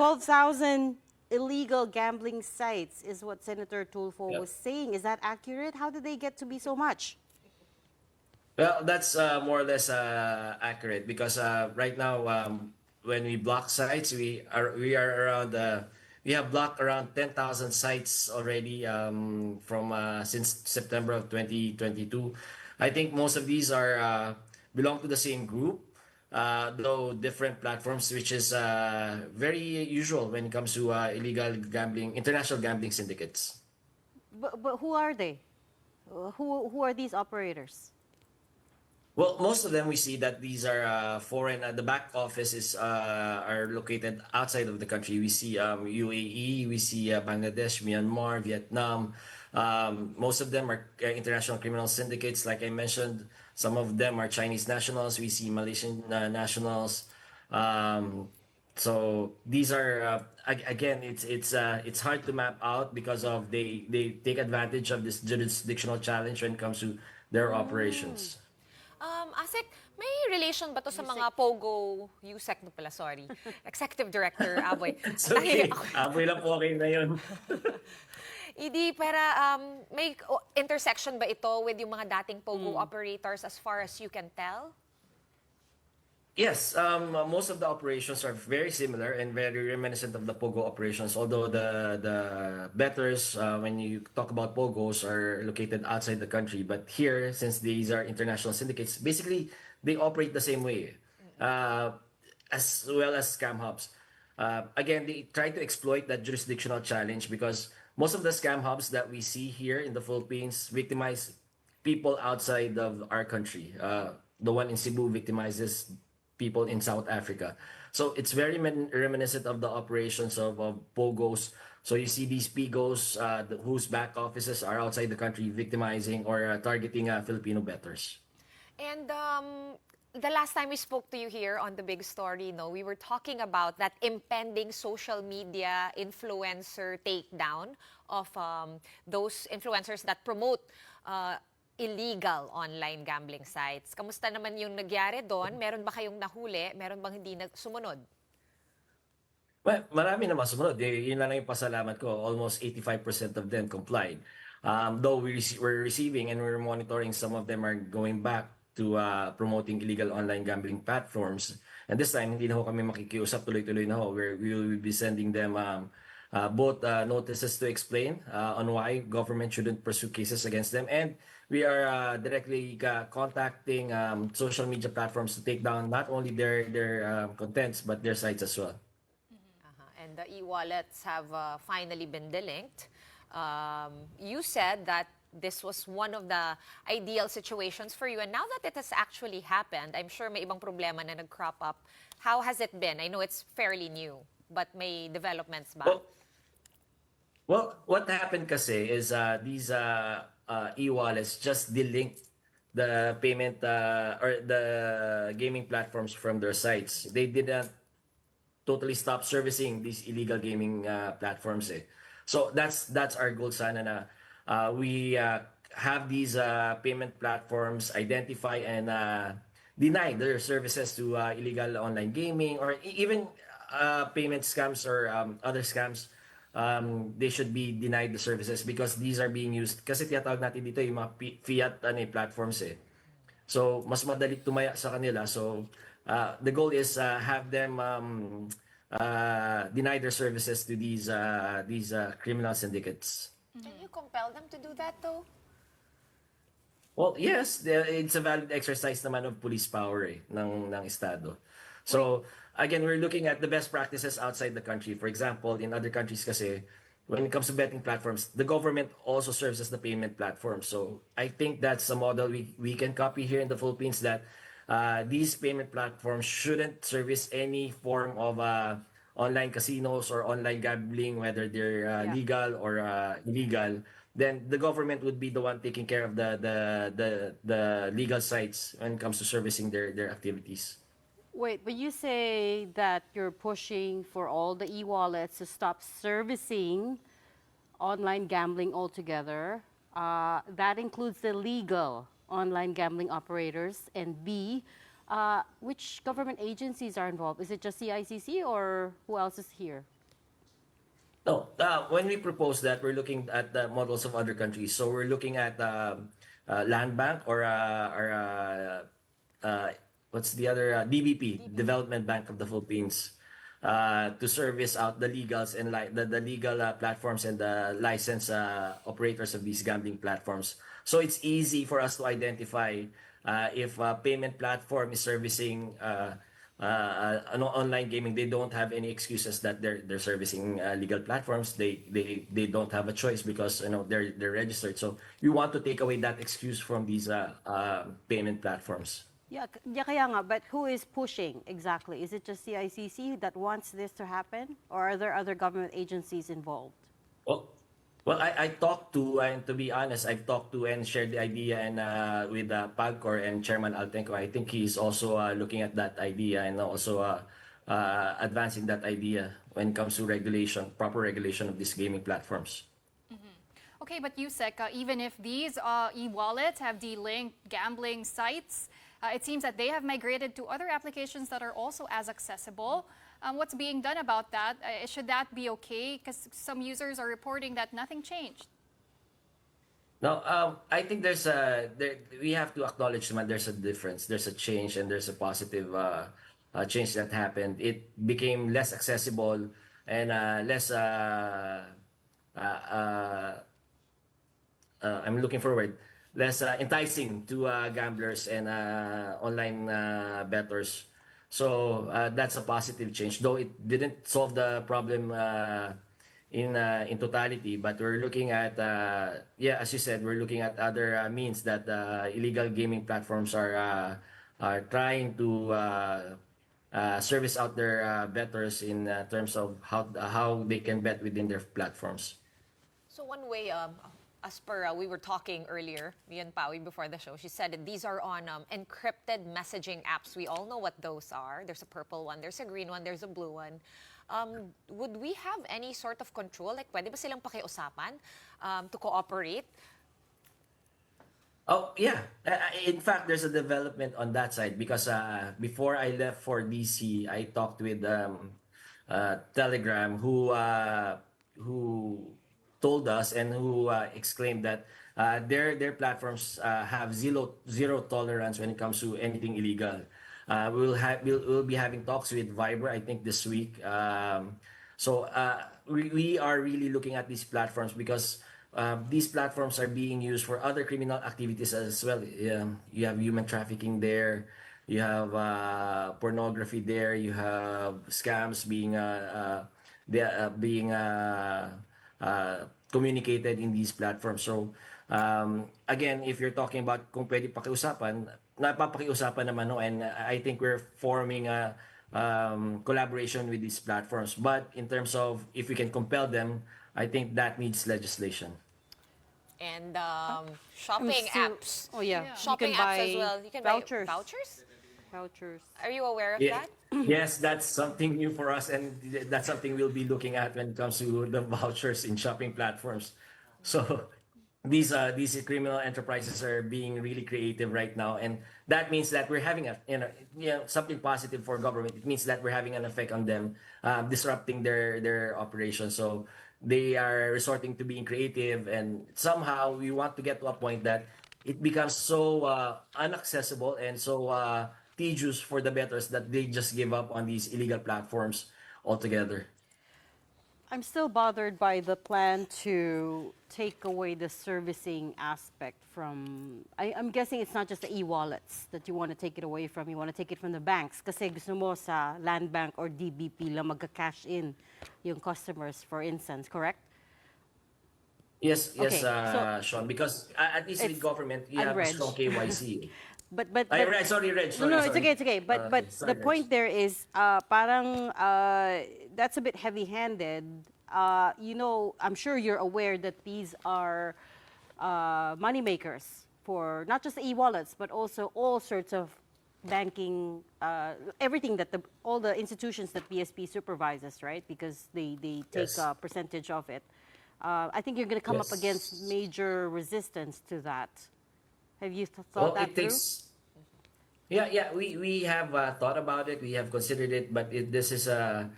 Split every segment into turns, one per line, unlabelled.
12,000 illegal gambling sites is what Senator Tulfo
Yeah.
was saying. Is that accurate? How did they get to be so much?
Well, that's more or less accurate because right now, when we block sites, we are around we have blocked around 10,000 sites already from since September of 2022. I think most of these are belong to the same group, though different platforms, which is very usual when it comes to illegal gambling, international gambling syndicates.
But who are they? Who are these operators?
Well, most of them we see that these are foreign. The back office is are located outside of the country. We see UAE, we see Bangladesh, Myanmar, Vietnam. Most of them are international criminal syndicates. Like I mentioned, some of them are Chinese nationals. We see Malaysian nationals. Um, so these are again, it's hard to map out because of they take advantage of this jurisdictional challenge when it comes to their operations.
Asek, may relation ba to sa mga Pogo, USEC no pala, sorry. Executive Director, Aboy.
It's okay. Amoy lang po okay na yun.
Hindi, para may intersection ba ito with yung mga dating Pogo operators as far as you can tell?
Yes, most of the operations are very similar and very reminiscent of the Pogo operations. Although the betters, when you talk about Pogos, are located outside the country, but here, since these are international syndicates, basically they operate the same way, uh, as well as scam hubs. Again, they try to exploit that jurisdictional challenge because most of the scam hubs that we see here in the Philippines victimize people outside of our country. The one in Cebu victimizes people in South Africa. So it's very reminiscent of the operations of Pogos. So you see these Pigos whose back offices are outside the country victimizing or targeting Filipino bettors.
And the last time we spoke to you here on The Big Story, no, we were talking about that impending social media influencer takedown of those influencers that promote illegal online gambling sites. Kamusta naman yung nagyari doon? Meron ba kayong nahuli? Meron bang hindi sumunod?
Well, marami naman sumunod. Yun lang yung pasalamat ko. Almost 85% of them complied. Though we're receiving and we're monitoring, some of them are going back to promoting illegal online gambling platforms. And this time, hindi na ho kami makikiusap. Tuloy-tuloy na ho. We will be sending them both notices to explain on why government shouldn't pursue cases against them. And we are directly contacting social media platforms to take down not only their contents, but their sites as well.
And the e-wallets have finally been delinked. You said that this was one of the ideal situations for you. And now that it has actually happened, I'm sure may ibang problema na nag-crop up. How has it been? I know it's fairly new, but may developments ba?
Well, what happened kasi is these e-wallets just delinked the payment or the gaming platforms from their sites. They didn't totally stop servicing these illegal gaming platforms. Eh. So that's our goal sana na we have these payment platforms identify and deny their services to illegal online gaming or even payment scams or other scams. They should be denied the services because these are being used. Kasi tinatawag natin dito yung mga fiat platforms eh. So, mas madali tumaya sa kanila. So, the goal is have them deny their services to these criminal syndicates.
Can you compel them to do that though?
Well, yes, it's a valid exercise naman of police power ng Estado. So, again, we're looking at the best practices outside the country. For example, in other countries kasi, when it comes to betting platforms, the government also serves as the payment platform. So, I think that's a model we can copy here in the Philippines that these payment platforms shouldn't service any form of online casinos or online gambling, whether they're legal or illegal. Then the government would be the one taking care of the legal sites when it comes to servicing their activities.
Wait, but you say that you're pushing for all the e-wallets to stop servicing online gambling altogether. That includes the legal online gambling operators, and B, Which government agencies are involved? Is it just the ICC or who else is here?
No, when we propose that, we're looking at the models of other countries. So we're looking at Land Bank or what's the other DBP, Development Bank of the Philippines, to service out the legals and the legal platforms and the license operators of these gambling platforms. So it's easy for us to identify if a payment platform is servicing online gaming. They don't have any excuses that they're servicing legal platforms. They don't have a choice because they're registered. So we want to take away that excuse from these payment platforms.
Yeah, yeah, kaya nga, but who is pushing exactly? Is it just the ICC that wants this to happen, or are there other government agencies involved?
Well, I talked to, and to be honest, I've talked to and shared the idea and with PAGCOR and Chairman Altenco. I think he's also looking at that idea and also advancing that idea when it comes to regulation, proper regulation of these gaming platforms.
Okay, but Yusek, even if these e-wallets have de-linked gambling sites, it seems that they have migrated to other applications that are also as accessible. What's being done about that? Should that be okay? Because some users are reporting that nothing changed.
Now, I think we have to acknowledge that there's a difference, there's a change, and there's a positive change that happened. It became less accessible and less. I'm looking forward, less enticing to gamblers and online bettors. So that's a positive change, though it didn't solve the problem in totality. But we're looking at as you said, we're looking at other means that illegal gaming platforms are trying to service out their bettors in terms of how they can bet within their platforms.
So one way, as per we were talking earlier, me and Pawi before the show, she said that these are on encrypted messaging apps. We all know what those are. There's a purple one, there's a green one, there's a blue one. Would we have any sort of control? Like, pwede ba silang pakiusapan to cooperate?
Oh, yeah. In fact, there's a development on that side because before I left for DC, I talked with Telegram, who told us and who exclaimed that their platforms have zero tolerance when it comes to anything illegal. We'll be having talks with Viber, I think, this week. So we are really looking at these platforms because these platforms are being used for other criminal activities as well. You have human trafficking there. You have pornography there. You have scams being communicated in these platforms. So again, if you're talking about kung pwede pakiusapan, napapakiusapan naman, no, and I think we're forming a collaboration with these platforms. But in terms of if we can compel them, I think that needs legislation.
And shopping apps.
Oh yeah,
Shopping
you can
apps
buy
as well. You can
vouchers.
buy vouchers?
Vouchers.
Are you aware of
Yeah.
that?
Yes, that's something new for us, and that's something we'll be looking at when it comes to the vouchers in shopping platforms. So these criminal enterprises are being really creative right now, and that means that we're having something positive for government. It means that we're having an effect on them, disrupting their operations. So they are resorting to being creative, and somehow we want to get to a point that it becomes so inaccessible and so tedious for the bettors that they just give up on these illegal platforms altogether.
I'm still bothered by the plan to take away the servicing aspect from. I'm guessing it's not just the e-wallets that you want to take it away from. You want to take it from the banks. Kasi gusto mo sa Land Bank or DBP lang magka-cash in yung customers, for instance, correct?
Yes,
Okay,
Sean, because at least with
It's
government, you have a
unreg.
strong KYC.
But
Sorry, Reg.
no,
Sorry,
no, it's
sorry.
okay, it's okay. But
Sorry,
the
Reg.
point there is, parang that's a bit heavy-handed. I'm sure you're aware that these are money makers for not just the e-wallets, but also all sorts of banking, everything that all the institutions that BSP supervises, right? Because they take
Yes.
a percentage of it. I think you're going to come up
Yes.
against major resistance to that. Have you thought
Well,
that
it
through?
takes Yeah. We have thought about it. We have considered it, but this is a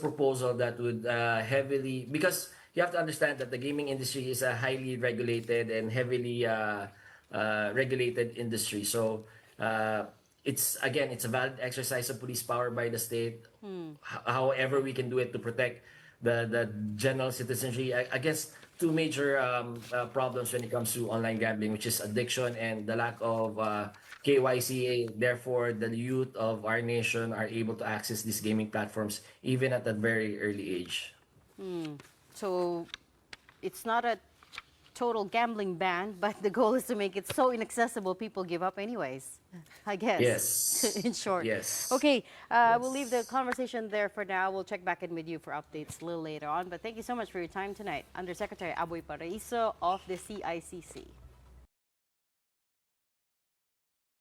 proposal that would heavily, because you have to understand that the gaming industry is a highly regulated and heavily regulated industry. So it's again, it's a valid exercise of police power by the state. However, we can do it to protect the general citizenry. I guess two major problems when it comes to online gambling, which is addiction and the lack of KYC. Therefore, the youth of our nation are able to access these gaming platforms even at a very early age.
So it's not a total gambling ban, but the goal is to make it so inaccessible people give up anyways, I guess.
Yes.
In short.
Yes.
Okay, we'll leave the conversation there for now. We'll check back in with you for updates a little later on. But thank you so much for your time tonight. Undersecretary Aboy Paraiso of the CICC.